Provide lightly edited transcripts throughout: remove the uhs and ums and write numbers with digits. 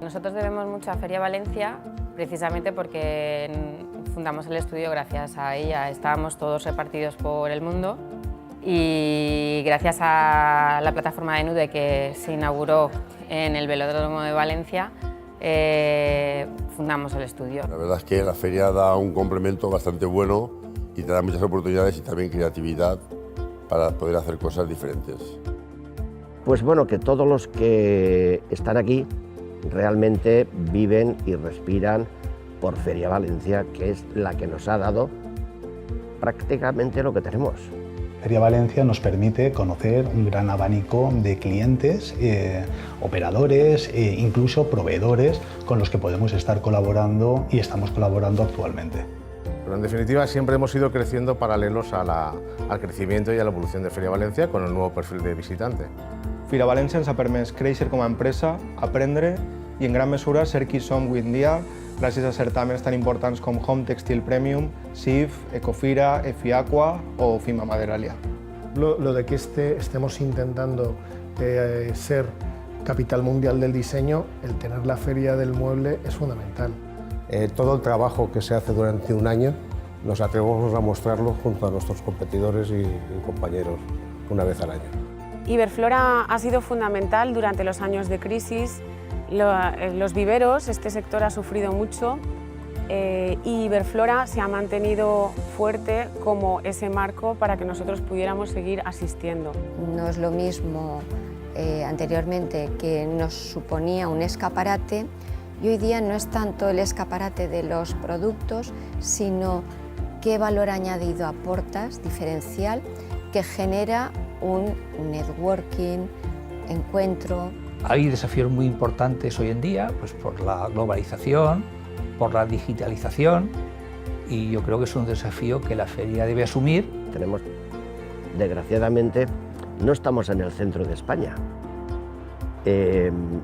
Nosotros debemos mucho a Feria Valencia, precisamente porque fundamos el estudio gracias a ella. Estábamos todos repartidos por el mundo y gracias a la plataforma de Nude que se inauguró en el Velódromo de Valencia, fundamos el estudio. La verdad es que la feria da un complemento bastante bueno y te da muchas oportunidades y también creatividad para poder hacer cosas diferentes. Pues bueno, que todos los que están aquí realmente viven y respiran por Feria Valencia, que es la que nos ha dado prácticamente lo que tenemos. Feria Valencia nos permite conocer un gran abanico de clientes, operadores e incluso proveedores con los que podemos estar colaborando y estamos colaborando actualmente. Pero en definitiva siempre hemos ido creciendo paralelos al crecimiento y a la evolución de Feria Valencia con el nuevo perfil de visitante. Feria Valencia ens ha permès créixer com a empresa, aprendre i en gran mesura ser qui som avui en dia gràcies a certàmens tan importants com Home Textile Premium, SIF, Ecofira, EFIAQUA o FIMA Maderalia. Lo de que estemos intentando ser capital mundial del diseño, el tener la feria del mueble es fundamental. Todo el trabajo que se hace durante un año nos atrevemos a mostrarlo junto a nuestros competidores y compañeros una vez al año. Iberflora ha sido fundamental durante los años de crisis. Los viveros, este sector ha sufrido mucho y Iberflora se ha mantenido fuerte como ese marco para que nosotros pudiéramos seguir asistiendo. No es lo mismo anteriormente que nos suponía un escaparate y hoy día no es tanto el escaparate de los productos, sino qué valor añadido aportas diferencial que genera un networking, encuentro. Hay desafíos muy importantes hoy en día, pues por la globalización, por la digitalización, y yo creo que es un desafío que la feria debe asumir. Tenemos, desgraciadamente, no estamos en el centro de España.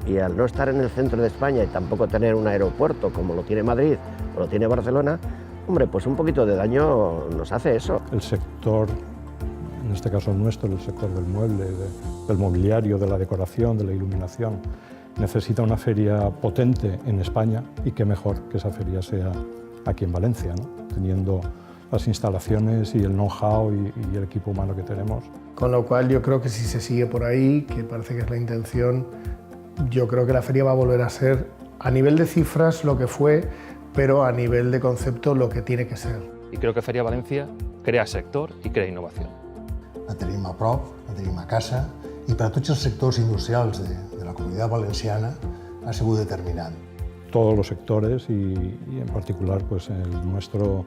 Y al no estar en el centro de España y tampoco tener un aeropuerto como lo tiene Madrid o lo tiene Barcelona, hombre, pues un poquito de daño nos hace eso. El sector, en este caso nuestro, el sector del mueble, del mobiliario, de la decoración, de la iluminación, necesita una feria potente en España y qué mejor que esa feria sea aquí en Valencia, ¿no? Teniendo las instalaciones y el know-how y el equipo humano que tenemos. Con lo cual yo creo que si se sigue por ahí, que parece que es la intención, yo creo que la feria va a volver a ser, a nivel de cifras, lo que fue, pero a nivel de concepto, lo que tiene que ser. Y creo que Feria Valencia crea sector i crea innovació. La tenim a prop, la tenim a casa, i per a tots els sectors industrials de la Comunitat Valenciana ha sigut determinant. Todos los sectores y en particular pues el nuestro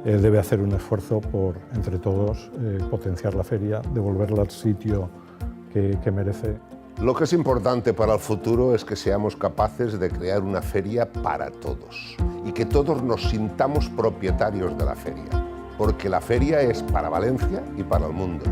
debe hacer un esfuerzo por, entre todos, potenciar la feria, devolverla al sitio que merece. Lo que es importante para el futuro es que seamos capaces de crear una feria para todos y que todos nos sintamos propietarios de la feria, porque la feria es para Valencia y para el mundo.